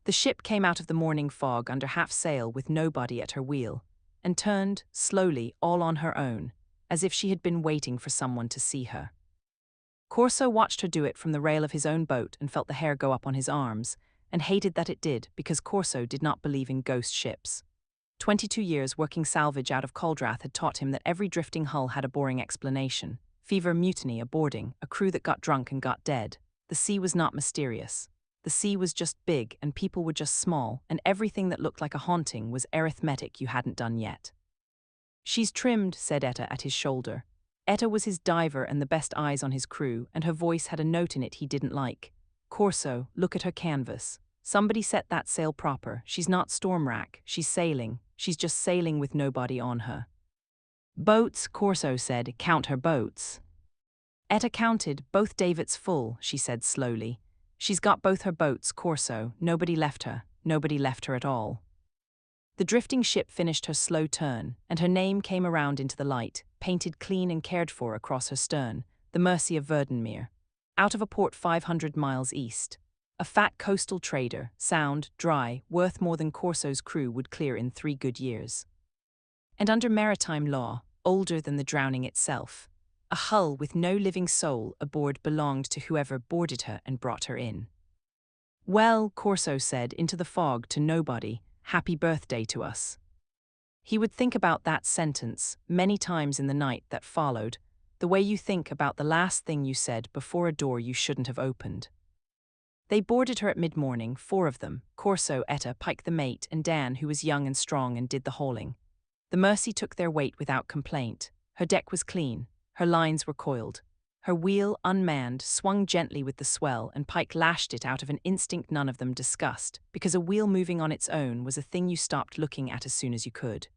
The ship came out of the morning fog under half sail with nobody at her wheel, and turned, slowly, all on her own, as if she had been waiting for someone to see her. Corso watched her do it from the rail of his own boat and felt the hair go up on his arms, and hated that it did because Corso did not believe in ghost ships. 22 years working salvage out of Caldrath had taught him that every drifting hull had a boring explanation. Fever, mutiny, a boarding, a crew that got drunk and got dead. The sea was not mysterious. The sea was just big and people were just small, and everything that looked like a haunting was arithmetic you hadn't done yet. "She's trimmed," said Etta at his shoulder. Etta was his diver and the best eyes on his crew, and her voice had a note in it he didn't like. "Corso, look at her canvas. Somebody set that sail proper. She's not storm rack, she's sailing. She's just sailing with nobody on her." "Boats," Corso said, "count her boats." Etta counted, "Both davits full," she said slowly. "She's got both her boats, Corso. Nobody left her. Nobody left her at all." The drifting ship finished her slow turn, and her name came around into the light, painted clean and cared for across her stern, the Mercy of Verdenmeer. Out of a port 500 miles east. A fat coastal trader, sound, dry, worth more than Corso's crew would clear in 3 good years. And under maritime law, older than the drowning itself, a hull with no living soul aboard belonged to whoever boarded her and brought her in. "Well," Corso said into the fog to nobody, "happy birthday to us." He would think about that sentence many times in the night that followed, the way you think about the last thing you said before a door you shouldn't have opened. They boarded her at mid-morning, 4 of them, Corso, Etta, Pike the mate, and Dan, who was young and strong and did the hauling. The Mercy took their weight without complaint. Her deck was clean, her lines were coiled. Her wheel, unmanned, swung gently with the swell, and Pike lashed it out of an instinct none of them discussed, because a wheel moving on its own was a thing you stopped looking at as soon as you could.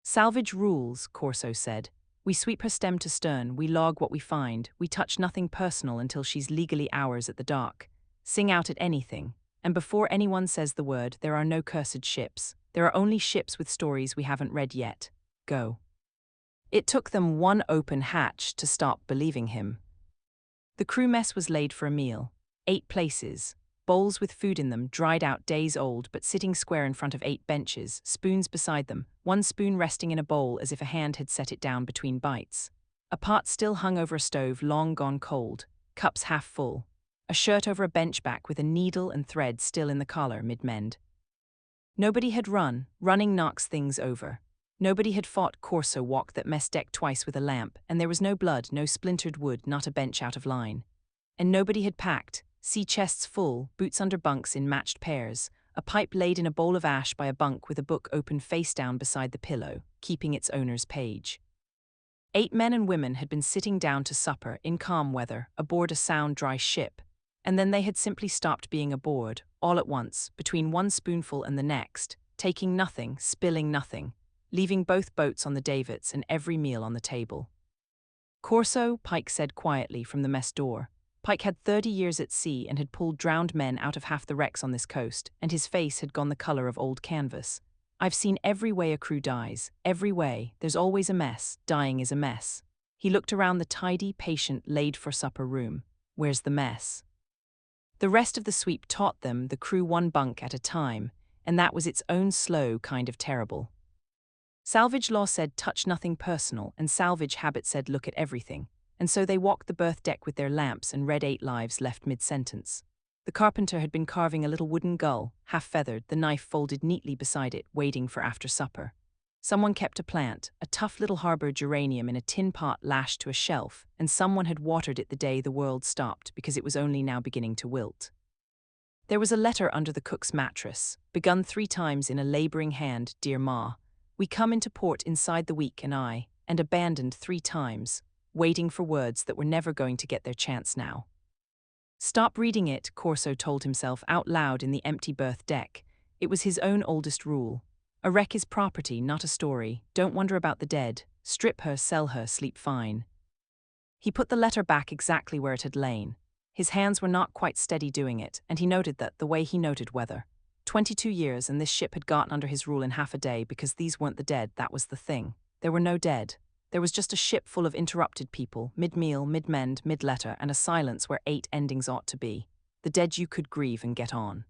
"Salvage rules," Corso said. "We sweep her stem to stern, we log what we find, we touch nothing personal until she's legally ours at the dock. Sing out at anything, and before anyone says the word, there are no cursed ships. There are only ships with stories we haven't read yet. Go." It took them one open hatch to stop believing him. The crew mess was laid for a meal. 8 places, bowls with food in them, dried out days old but sitting square in front of 8 benches, spoons beside them, one spoon resting in a bowl as if a hand had set it down between bites. A pot still hung over a stove long gone cold, cups half full. A shirt over a bench back with a needle and thread still in the collar mid-mend. Nobody had run, running knocks things over. Nobody had fought Corso walk that mess deck twice with a lamp, and there was no blood, no splintered wood, not a bench out of line. And nobody had packed, sea chests full, boots under bunks in matched pairs, a pipe laid in a bowl of ash by a bunk with a book open face down beside the pillow, keeping its owner's page. 8 men and women had been sitting down to supper in calm weather aboard a sound, dry ship, and then they had simply stopped being aboard, all at once, between one spoonful and the next, taking nothing, spilling nothing, leaving both boats on the davits and every meal on the table. "Corso," Pike said quietly from the mess door. Pike had 30 years at sea and had pulled drowned men out of half the wrecks on this coast, and his face had gone the color of old canvas. "I've seen every way a crew dies, every way. There's always a mess. Dying is a mess." He looked around the tidy, patient, laid-for-supper room. "Where's the mess?" The rest of the sweep taught them the crew one bunk at a time, and that was its own slow kind of terrible. Salvage law said touch nothing personal, and salvage habit said look at everything, and so they walked the berth deck with their lamps and read 8 lives left mid-sentence. The carpenter had been carving a little wooden gull, half-feathered, the knife folded neatly beside it, waiting for after supper. Someone kept a plant, a tough little harbor geranium in a tin pot lashed to a shelf, and someone had watered it the day the world stopped because it was only now beginning to wilt. There was a letter under the cook's mattress, begun 3 times in a laboring hand, "Dear Ma, we come into port inside the week and abandoned 3 times, waiting for words that were never going to get their chance now." Stop reading it, Corso told himself out loud in the empty berth deck. It was his own oldest rule. A wreck is property, not a story. Don't wonder about the dead. Strip her, sell her, sleep fine. He put the letter back exactly where it had lain. His hands were not quite steady doing it, and he noted that the way he noted weather. 22 years, and this ship had gotten under his rule in half a day because these weren't the dead, that was the thing. There were no dead. There was just a ship full of interrupted people, mid-meal, mid-mend, mid-letter, and a silence where 8 endings ought to be. The dead you could grieve and get on.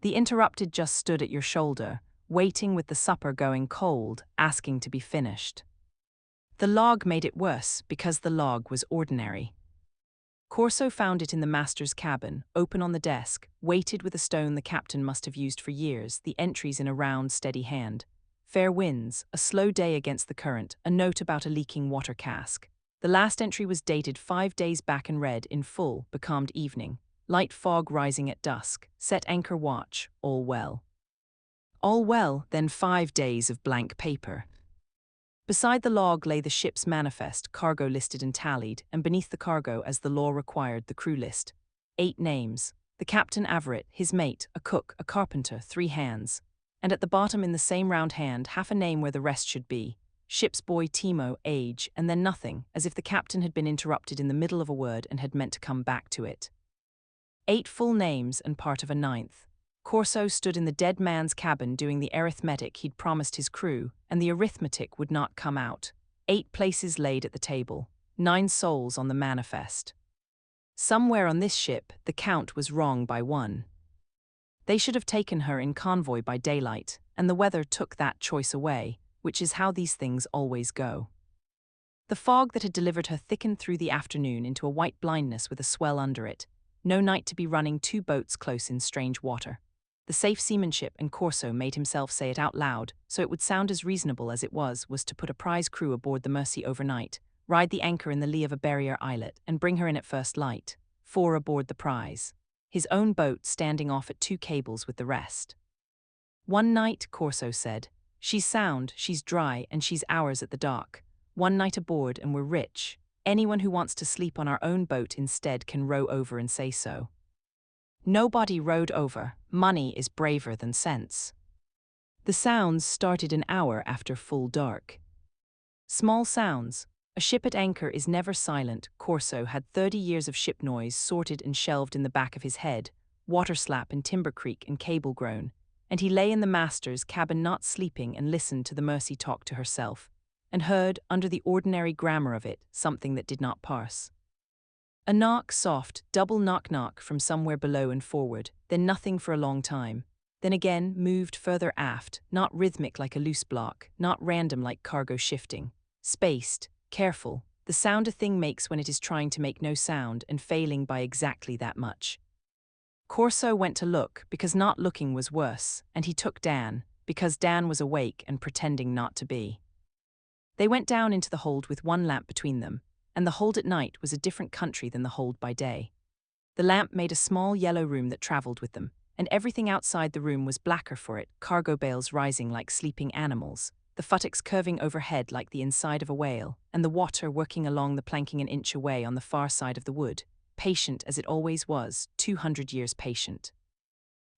The interrupted just stood at your shoulder, waiting with the supper going cold, asking to be finished. The log made it worse because the log was ordinary. Corso found it in the master's cabin, open on the desk, weighted with a stone the captain must have used for years, the entries in a round, steady hand. Fair winds, a slow day against the current, a note about a leaking water cask. The last entry was dated 5 days back and read, in full, becalmed evening. Light fog rising at dusk, set anchor watch, all well. All well, then 5 days of blank paper. Beside the log lay the ship's manifest, cargo listed and tallied, and beneath the cargo, as the law required, the crew list. 8 names. The captain Adrift, his mate, a cook, a carpenter, 3 hands. And at the bottom in the same round hand, half a name where the rest should be. Ship's boy Timo, age, and then nothing, as if the captain had been interrupted in the middle of a word and had meant to come back to it. 8 full names and part of a 9th. Corso stood in the dead man's cabin doing the arithmetic he'd promised his crew, and the arithmetic would not come out. 8 places laid at the table, 9 souls on the manifest. Somewhere on this ship, the count was wrong by 1. They should have taken her in convoy by daylight, and the weather took that choice away, which is how these things always go. The fog that had delivered her thickened through the afternoon into a white blindness with a swell under it. No night to be running 2 boats close in strange water. The safe seamanship, and Corso made himself say it out loud, so it would sound as reasonable as it was to put a prize crew aboard the Mercy overnight, ride the anchor in the lee of a barrier islet, and bring her in at first light. 4 aboard the prize. His own boat standing off at 2 cables with the rest. One night, Corso said, she's sound, she's dry, and she's ours at the dock. 1 night aboard and we're rich. Anyone who wants to sleep on our own boat instead can row over and say so. Nobody rowed over. Money is braver than sense. The sounds started an hour after full dark. Small sounds. A ship at anchor is never silent. Corso had 30 years of ship noise sorted and shelved in the back of his head, water slap and timber creak and cable groan, and he lay in the master's cabin not sleeping and listened to the Mercy talk to herself, and heard, under the ordinary grammar of it, something that did not parse. A knock, soft, double knock-knock from somewhere below and forward, then nothing for a long time. Then again moved further aft, not rhythmic like a loose block, not random like cargo shifting. Spaced, careful, the sound a thing makes when it is trying to make no sound and failing by exactly that much. Corso went to look, because not looking was worse, and he took Dan, because Dan was awake and pretending not to be. They went down into the hold with 1 lamp between them, and the hold at night was a different country than the hold by day. The lamp made a small yellow room that travelled with them, and everything outside the room was blacker for it, cargo bales rising like sleeping animals, the futtocks curving overhead like the inside of a whale, and the water working along the planking an inch away on the far side of the wood, patient as it always was, 200 years patient.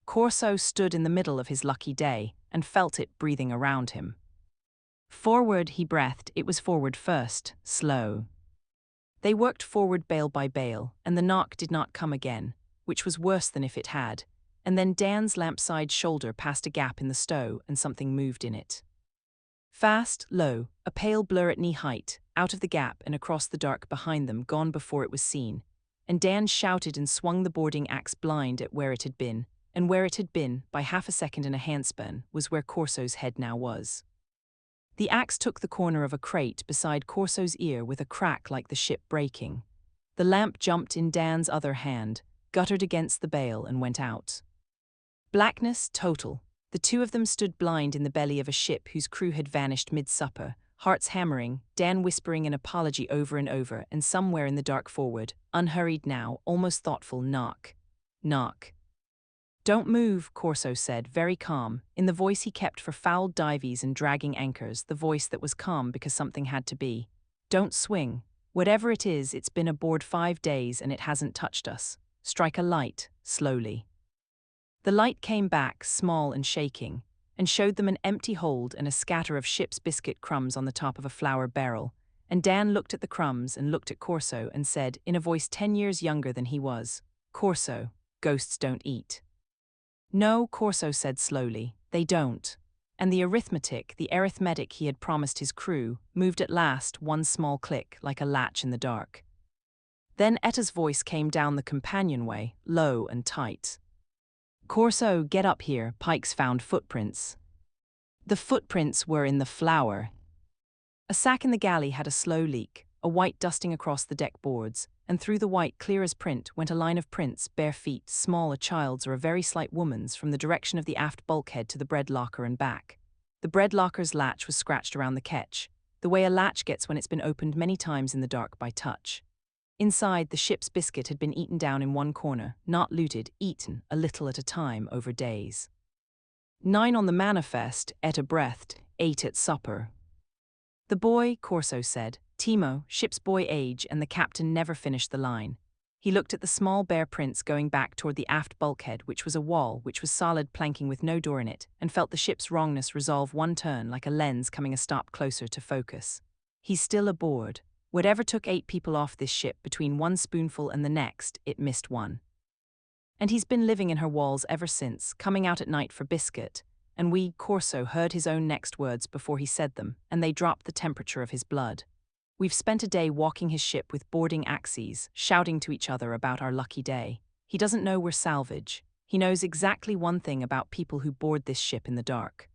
Corso stood in the middle of his lucky day, and felt it breathing around him. Forward, he breathed, it was forward first, slow. They worked forward bale by bale, and the knock did not come again, which was worse than if it had, and then Dan's lampside shoulder passed a gap in the stow and something moved in it. Fast, low, a pale blur at knee height, out of the gap and across the dark behind them, gone before it was seen, and Dan shouted and swung the boarding axe blind at where it had been, and where it had been, by half a second and a handspan, was where Corso's head now was. The axe took the corner of a crate beside Corso's ear with a crack like the ship breaking. The lamp jumped in Dan's other hand, guttered against the bale and went out. Blackness total. The 2 of them stood blind in the belly of a ship whose crew had vanished mid-supper, hearts hammering, Dan whispering an apology over and over, and somewhere in the dark forward, unhurried now, almost thoughtful, knock. Knock. Don't move, Corso said, very calm, in the voice he kept for fouled dives and dragging anchors, the voice that was calm because something had to be. Don't swing. Whatever it is, it's been aboard 5 days and it hasn't touched us. Strike a light, slowly. The light came back, small and shaking, and showed them an empty hold and a scatter of ship's biscuit crumbs on the top of a flour barrel, and Dan looked at the crumbs and looked at Corso and said, in a voice 10 years younger than he was, Corso, ghosts don't eat. No, Corso said slowly, they don't. And the arithmetic he had promised his crew, moved at last 1 small click like a latch in the dark. Then Etta's voice came down the companionway, low and tight. Corso, get up here, Pikes found footprints. The footprints were in the flour. A sack in the galley had a slow leak, a white dusting across the deck boards, and through the white, clear as print, went a line of prints, bare feet, small, a child's or a very slight woman's, from the direction of the aft bulkhead to the bread locker and back. The bread locker's latch was scratched around the ketch, the way a latch gets when it's been opened many times in the dark by touch. Inside, the ship's biscuit had been eaten down in one corner, not looted, eaten, a little at a time, over days. 9 on the manifest, ate a breath, 8 at supper. The boy, Corso said, Timo, ship's boy age, and the captain never finished the line. He looked at the small bare prints going back toward the aft bulkhead, which was a wall, which was solid planking with no door in it, and felt the ship's wrongness resolve one turn like a lens coming a stop closer to focus. He's still aboard. Whatever took 8 people off this ship between one spoonful and the next, it missed one. And he's been living in her walls ever since, coming out at night for biscuit, and we, Corso, heard his own next words before he said them, and they dropped the temperature of his blood. We've spent a day walking his ship with boarding axes, shouting to each other about our lucky day. He doesn't know we're salvage. He knows exactly one thing about people who board this ship in the dark.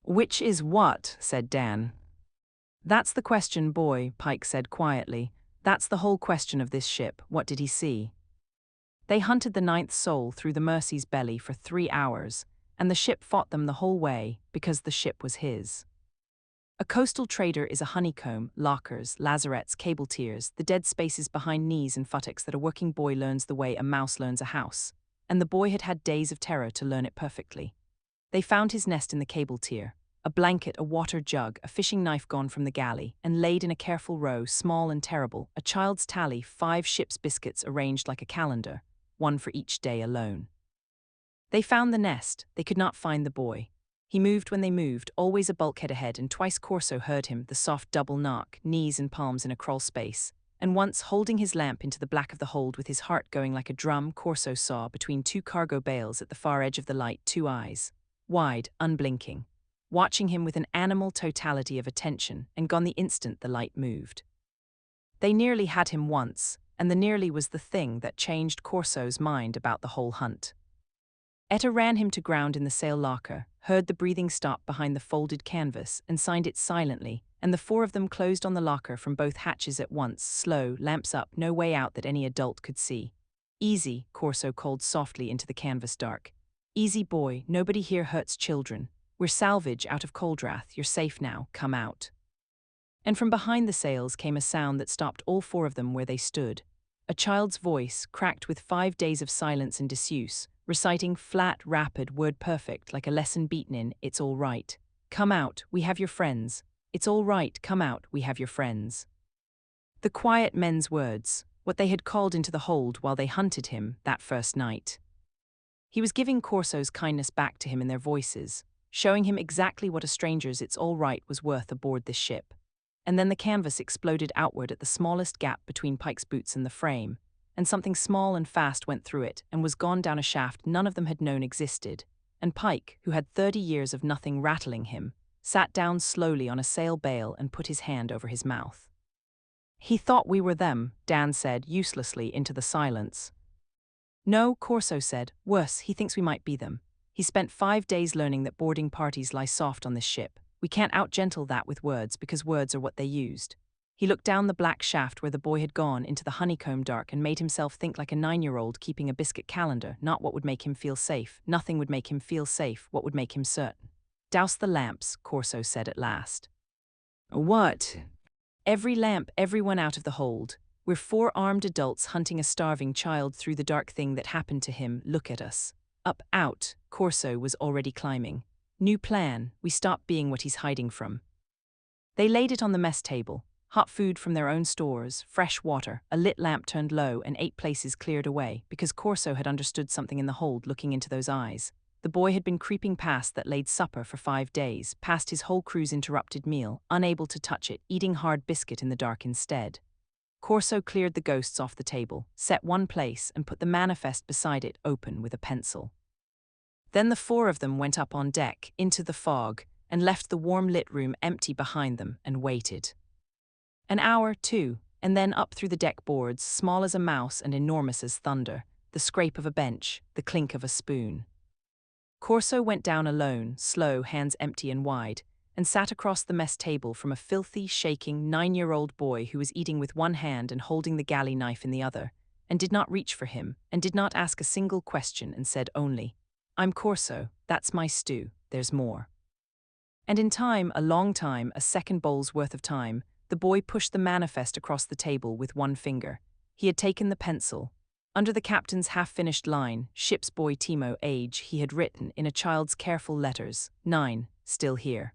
Which is what? Said Dan. That's the question, boy, Pike said quietly. That's the whole question of this ship. What did he see? They hunted the 9th soul through the Mercy's belly for 3 hours, and the ship fought them the whole way because the ship was his. A coastal trader is a honeycomb, lockers, lazarets, cable tiers, the dead spaces behind knees and futtocks that a working boy learns the way a mouse learns a house, and the boy had had days of terror to learn it perfectly. They found his nest in the cable tier, a blanket, a water jug, a fishing knife gone from the galley, and laid in a careful row, small and terrible, a child's tally, 5 ship's biscuits arranged like a calendar, one for each day alone. They found the nest, they could not find the boy. He moved when they moved, always a bulkhead ahead, and twice Corso heard him, the soft double knock, knees and palms in a crawl space, and once, holding his lamp into the black of the hold with his heart going like a drum, Corso saw, between 2 cargo bales at the far edge of the light, 2 eyes, wide, unblinking, watching him with an animal totality of attention, and gone the instant the light moved. They nearly had him once, and the nearly was the thing that changed Corso's mind about the whole hunt. Etta ran him to ground in the sail locker, heard the breathing stop behind the folded canvas, and signed it silently, and the 4 of them closed on the locker from both hatches at once, slow, lamps up, no way out that any adult could see. Easy, Corso called softly into the canvas dark. Easy, boy, nobody here hurts children. We're salvage out of Coldrath, you're safe now, come out. And from behind the sails came a sound that stopped all 4 of them where they stood. A child's voice, cracked with 5 days of silence and disuse, reciting flat, rapid, word-perfect, like a lesson beaten in, it's all right. Come out, we have your friends. It's all right, come out, we have your friends. The quiet men's words, what they had called into the hold while they hunted him that first night. He was giving Corso's kindness back to him in their voices, showing him exactly what a stranger's it's all right was worth aboard this ship. And then the canvas exploded outward at the smallest gap between Pike's boots and the frame, and something small and fast went through it and was gone down a shaft none of them had known existed, and Pike, who had 30 years of nothing rattling him, sat down slowly on a sail bale and put his hand over his mouth. He thought we were them, Dan said uselessly into the silence. No, Corso said, worse, he thinks we might be them. He spent 5 days learning that boarding parties lie soft on this ship. We can't out-gentle that with words because words are what they used. He looked down the black shaft where the boy had gone into the honeycomb dark and made himself think like a 9-year-old keeping a biscuit calendar, not what would make him feel safe. Nothing would make him feel safe, what would make him certain. Douse the lamps, Corso said at last. What? Every lamp, everyone out of the hold. We're 4 armed adults hunting a starving child through the dark thing that happened to him, look at us. Up, out, Corso was already climbing. New plan, we stop being what he's hiding from. They laid it on the mess table. Hot food from their own stores, fresh water, a lit lamp turned low and 8 places cleared away, because Corso had understood something in the hold looking into those eyes. The boy had been creeping past that laid supper for 5 days, past his whole crew's interrupted meal, unable to touch it, eating hard biscuit in the dark instead. Corso cleared the ghosts off the table, set one place and put the manifest beside it open with a pencil. Then the 4 of them went up on deck, into the fog, and left the warm-lit room empty behind them and waited. An hour, 2, and then up through the deck boards, small as a mouse and enormous as thunder, the scrape of a bench, the clink of a spoon. Corso went down alone, slow, hands empty and wide, and sat across the mess table from a filthy, shaking 9-year-old boy who was eating with one hand and holding the galley knife in the other, and did not reach for him, and did not ask a single question, and said only, "I'm Corso, that's my stew, there's more." And in time, a long time, a second bowl's worth of time, the boy pushed the manifest across the table with one finger. He had taken the pencil. Under the captain's half-finished line, "Ship's boy Timo, age," he had written, in a child's careful letters, 9, still here.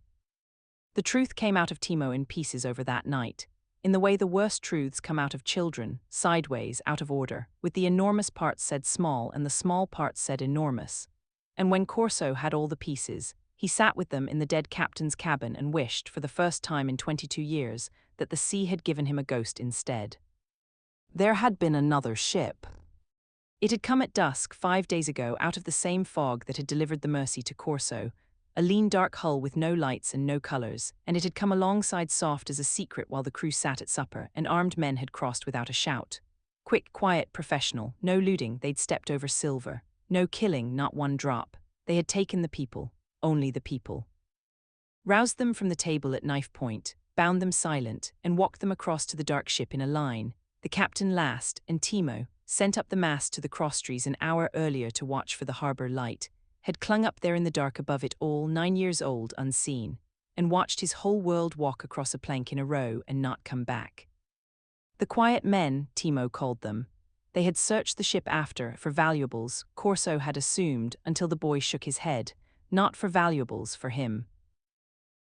The truth came out of Timo in pieces over that night, in the way the worst truths come out of children, sideways, out of order, with the enormous parts said small and the small parts said enormous. And when Corso had all the pieces, he sat with them in the dead captain's cabin and wished, for the first time in 22 years, that the sea had given him a ghost instead. There had been another ship. It had come at dusk 5 days ago out of the same fog that had delivered the Mercy to Corso, a lean dark hull with no lights and no colors, and it had come alongside soft as a secret while the crew sat at supper, and armed men had crossed without a shout. Quick, quiet, professional, no looting, they'd stepped over silver. No killing, not one drop. They had taken the people, only the people. Roused them from the table at knife point, bound them silent, and walked them across to the dark ship in a line, the captain last, and Timo, sent up the mast to the crosstrees an hour earlier to watch for the harbour light, had clung up there in the dark above it all, 9 years old, unseen, and watched his whole world walk across a plank in a row and not come back. The quiet men, Timo called them. They had searched the ship after, for valuables, Corso had assumed, until the boy shook his head, not for valuables, for him.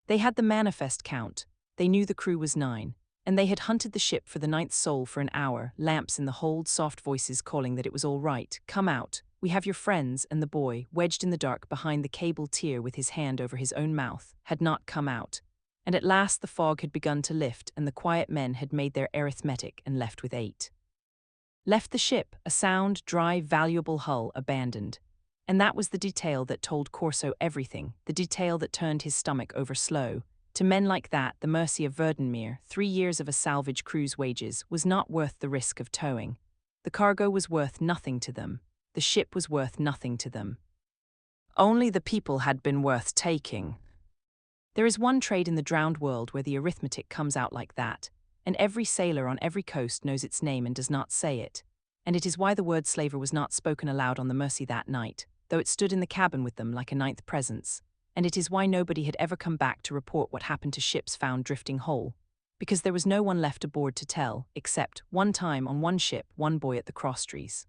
They had the manifest count, they knew the crew was 9, and they had hunted the ship for the 9th soul for an hour, lamps in the hold, soft voices calling that it was all right, come out, we have your friends, and the boy, wedged in the dark behind the cable tier with his hand over his own mouth, had not come out. And at last the fog had begun to lift, and the quiet men had made their arithmetic and left with 8. Left the ship, a sound, dry, valuable hull, abandoned. And that was the detail that told Corso everything, the detail that turned his stomach over slow. To men like that, the Mercy of Verdenmeer, 3 years of a salvage crew's wages, was not worth the risk of towing. The cargo was worth nothing to them. The ship was worth nothing to them. Only the people had been worth taking. There is one trade in the drowned world where the arithmetic comes out like that, and every sailor on every coast knows its name and does not say it. And it is why the word slaver was not spoken aloud on the Mercy that night, though it stood in the cabin with them like a 9th presence. And it is why nobody had ever come back to report what happened to ships found drifting whole, because there was no one left aboard to tell, except, one time on one ship, one boy at the crosstrees.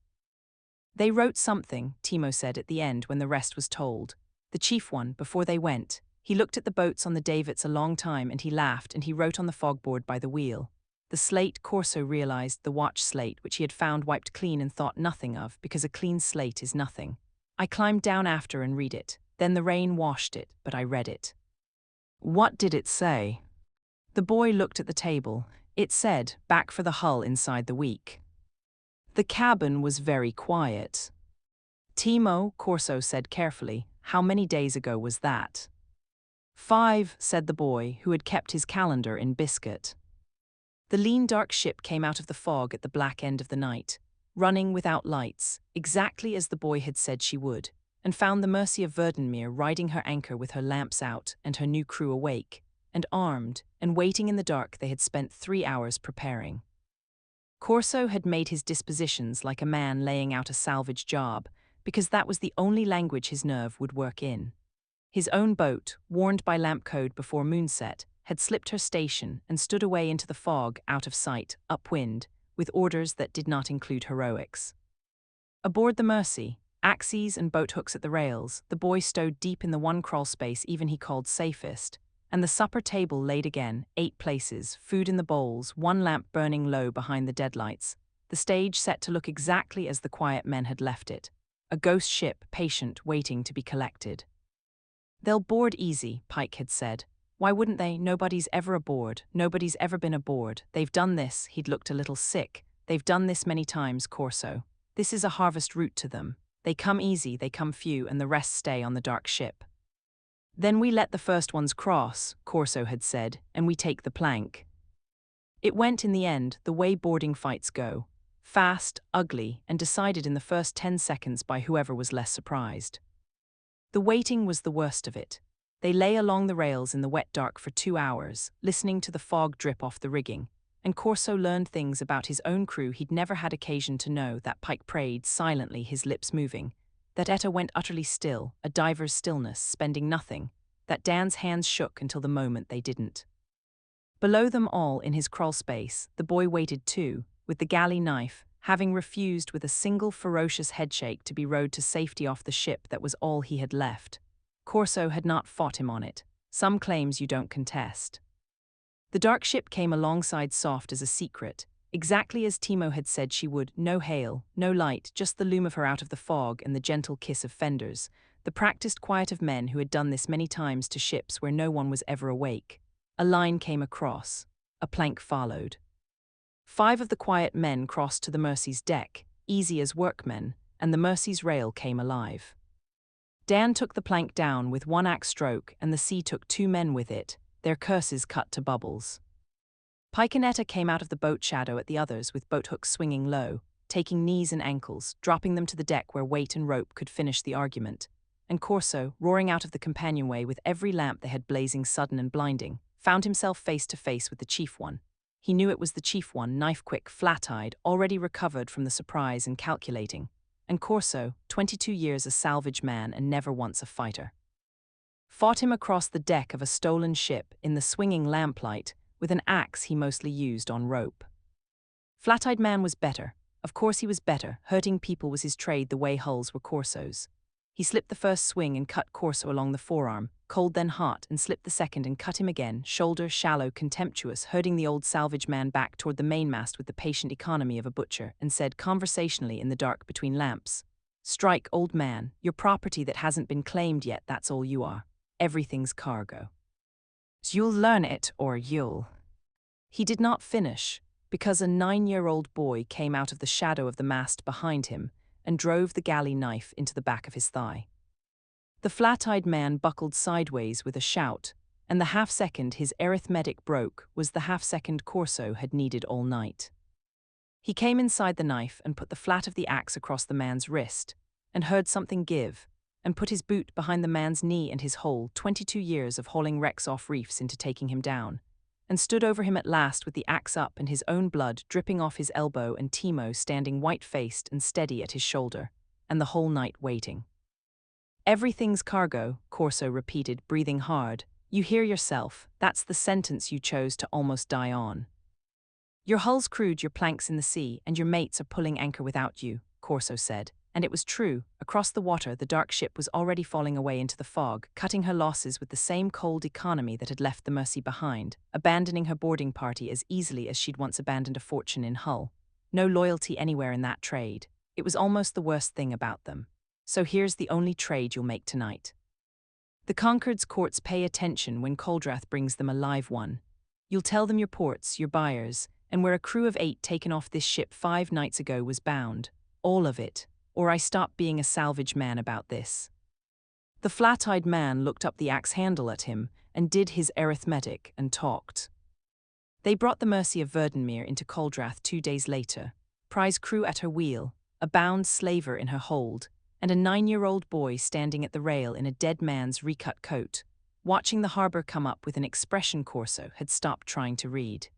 They wrote something, Timo said at the end when the rest was told. The chief one, before they went, he looked at the boats on the davits a long time and he laughed and he wrote on the fogboard by the wheel. The slate, Corso realized, the watch slate which he had found wiped clean and thought nothing of, because a clean slate is nothing. I climbed down after and read it. Then the rain washed it, but I read it. What did it say? The boy looked at the table. It said, back for the hull inside the week. The cabin was very quiet. Timo, Corso said carefully, how many days ago was that? 5, said the boy, who had kept his calendar in biscuit. The lean dark ship came out of the fog at the black end of the night, running without lights, exactly as the boy had said she would, and found the Mercy of Verdenmeer riding her anchor with her lamps out and her new crew awake, and armed, and waiting in the dark they had spent 3 hours preparing. Corso had made his dispositions like a man laying out a salvage job, because that was the only language his nerve would work in. His own boat, warned by lamp code before moonset, had slipped her station and stood away into the fog, out of sight, upwind, with orders that did not include heroics. Aboard the Mercy, axes and boat hooks at the rails, the boy stowed deep in the one crawl space even he called safest, and the supper table laid again, 8 places, food in the bowls, one lamp burning low behind the deadlights, the stage set to look exactly as the quiet men had left it, a ghost ship, patient, waiting to be collected. They'll board easy, Pike had said. Why wouldn't they? Nobody's ever aboard, nobody's ever been aboard. They've done this, he'd looked a little sick. They've done this many times, Corso. This is a harvest route to them. They come easy, they come few, and the rest stay on the dark ship. Then we let the first ones cross, Corso had said, and we take the plank. It went in the end, the way boarding fights go. fast, ugly, and decided in the first 10 seconds by whoever was less surprised. The waiting was the worst of it. They lay along the rails in the wet dark for 2 hours, listening to the fog drip off the rigging, and Corso learned things about his own crew he'd never had occasion to know. That Pike prayed silently, his lips moving, that Etta went utterly still, a diver's stillness, spending nothing, that Dan's hands shook until the moment they didn't. Below them all, in his crawl space, the boy waited too, with the galley knife, having refused with a single ferocious headshake to be rowed to safety off the ship that was all he had left. Corso had not fought him on it, some claims you don't contest. The dark ship came alongside soft as a secret, exactly as Timo had said she would, no hail, no light, just the loom of her out of the fog and the gentle kiss of fenders, the practiced quiet of men who had done this many times to ships where no one was ever awake. A line came across, a plank followed. 5 of the quiet men crossed to the Mercy's deck, easy as workmen, and the Mercy's rail came alive. Dan took the plank down with 1 axe stroke, and the sea took 2 men with it, their curses cut to bubbles. Pike and Etta came out of the boat shadow at the others with boathooks swinging low, taking knees and ankles, dropping them to the deck where weight and rope could finish the argument, and Corso, roaring out of the companionway with every lamp they had blazing sudden and blinding, found himself face to face with the chief one. He knew it was the chief one, knife-quick, flat-eyed, already recovered from the surprise and calculating. And Corso, 22 years a salvage man and never once a fighter, fought him across the deck of a stolen ship in the swinging lamplight with an axe he mostly used on rope. Flat-eyed man was better. Of course he was better. Hurting people was his trade the way hulls were Corso's. He slipped the first swing and cut Corso along the forearm, cold then hot, and slipped the second and cut him again, shoulder, shallow, contemptuous, herding the old salvage man back toward the mainmast with the patient economy of a butcher, and said conversationally in the dark between lamps, "Strike, old man, your property that hasn't been claimed yet, that's all you are. Everything's cargo. You'll learn it, or you'll..." He did not finish, because a 9-year-old boy came out of the shadow of the mast behind him and drove the galley knife into the back of his thigh. The flat-eyed man buckled sideways with a shout, and the half-second his arithmetic broke was the half-second Corso had needed all night. He came inside the knife and put the flat of the axe across the man's wrist, and heard something give, and put his boot behind the man's knee and his whole 22 years of hauling wrecks off reefs into taking him down, and stood over him at last with the axe up and his own blood dripping off his elbow and Timo standing white-faced and steady at his shoulder, and the whole night waiting. "Everything's cargo," Corso repeated, breathing hard. "You hear yourself, that's the sentence you chose to almost die on. Your hull's crewed your planks in the sea, and your mates are pulling anchor without you," Corso said. And it was true. Across the water, the dark ship was already falling away into the fog, cutting her losses with the same cold economy that had left the Mercy behind, abandoning her boarding party as easily as she'd once abandoned a fortune in Hull. No loyalty anywhere in that trade. It was almost the worst thing about them. So here's the only trade you'll make tonight. The Concord's courts pay attention when Coldrath brings them a live one. You'll tell them your ports, your buyers, and where a crew of 8 taken off this ship 5 nights ago was bound. All of it. Or I stop being a salvage man about this. The flat-eyed man looked up the axe handle at him and did his arithmetic and talked. They brought the Mercy of Verdenmere into Coldrath 2 days later, prize crew at her wheel, a bound slaver in her hold, and a 9-year-old boy standing at the rail in a dead man's recut coat, watching the harbour come up with an expression Corso had stopped trying to read.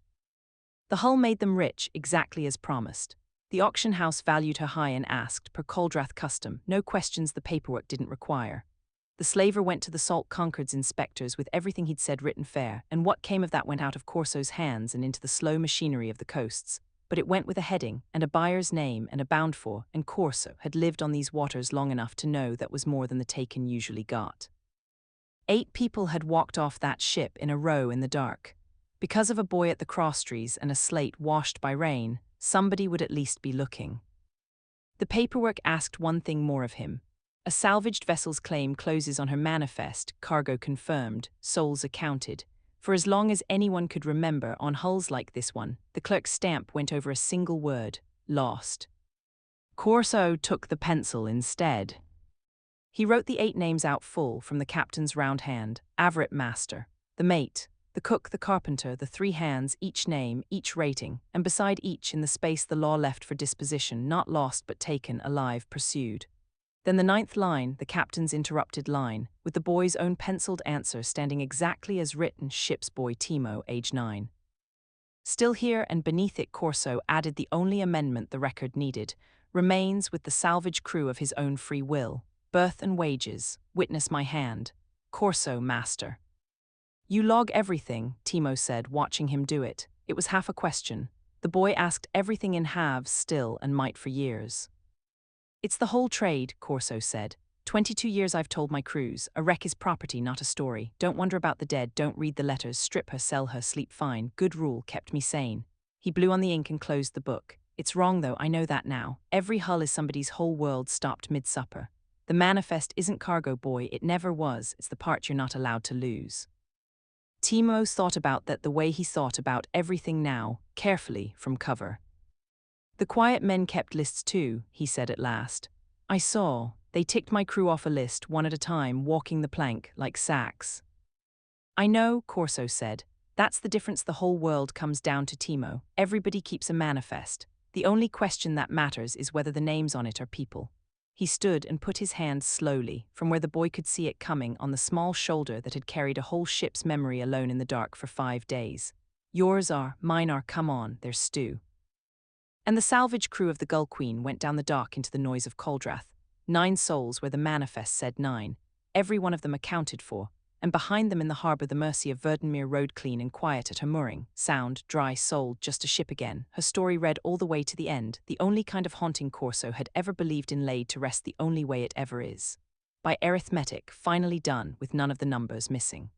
The hull made them rich exactly as promised. The auction house valued her high and asked, per Coldrath custom, no questions the paperwork didn't require. The slaver went to the Salt Concord's inspectors with everything he'd said written fair, and what came of that went out of Corso's hands and into the slow machinery of the coasts. But it went with a heading, and a buyer's name, and a bound for, and Corso had lived on these waters long enough to know that was more than the taken usually got. 8 people had walked off that ship in a row in the dark. Because of a boy at the crosstrees and a slate washed by rain, somebody would at least be looking. The paperwork asked one thing more of him. A salvaged vessel's claim closes on her manifest, cargo confirmed, souls accounted. For as long as anyone could remember on hulls like this one, the clerk's stamp went over a single word, lost. Corso took the pencil instead. He wrote the 8 names out full from the captain's round hand, Avrit master, the mate, The cook, the carpenter, the three hands, each name, each rating, and beside each in the space the law left for disposition, not lost but taken, alive, pursued. Then the ninth line, the captain's interrupted line, with the boy's own penciled answer standing exactly as written, ship's boy Timo, age 9. Still here, and beneath it Corso added the only amendment the record needed, remains with the salvage crew of his own free will, birth and wages, witness my hand, Corso master. You log everything, Timo said, watching him do it. It was half a question. The boy asked everything in halves still and might for years. It's the whole trade, Corso said. 22 years I've told my crews, a wreck is property, not a story. Don't wonder about the dead, don't read the letters, strip her, sell her, sleep fine. Good rule, kept me sane. He blew on the ink and closed the book. It's wrong though, I know that now. Every hull is somebody's whole world stopped mid-supper. The manifest isn't cargo, boy, it never was, it's the part you're not allowed to lose. Timo thought about that the way he thought about everything now, carefully, from cover. The quiet men kept lists too, he said at last. I saw. They ticked my crew off a list, one at a time, walking the plank, like sacks. I know, Corso said. That's the difference, the whole world comes down to Timo. Everybody keeps a manifest. The only question that matters is whether the names on it are people. He stood and put his hand slowly, from where the boy could see it coming, on the small shoulder that had carried a whole ship's memory alone in the dark for 5 days. Yours are, mine are, come on, there's stew. And the salvage crew of the Gull Queen went down the dock into the noise of Coldrath. 9 souls where the manifest said 9, every one of them accounted for, and behind them in the harbour the Mercy of Verdenmere rode clean and quiet at her mooring, sound, dry, souled, just a ship again, her story read all the way to the end, the only kind of haunting Corso had ever believed in laid to rest the only way it ever is. By arithmetic, finally done, with none of the numbers missing.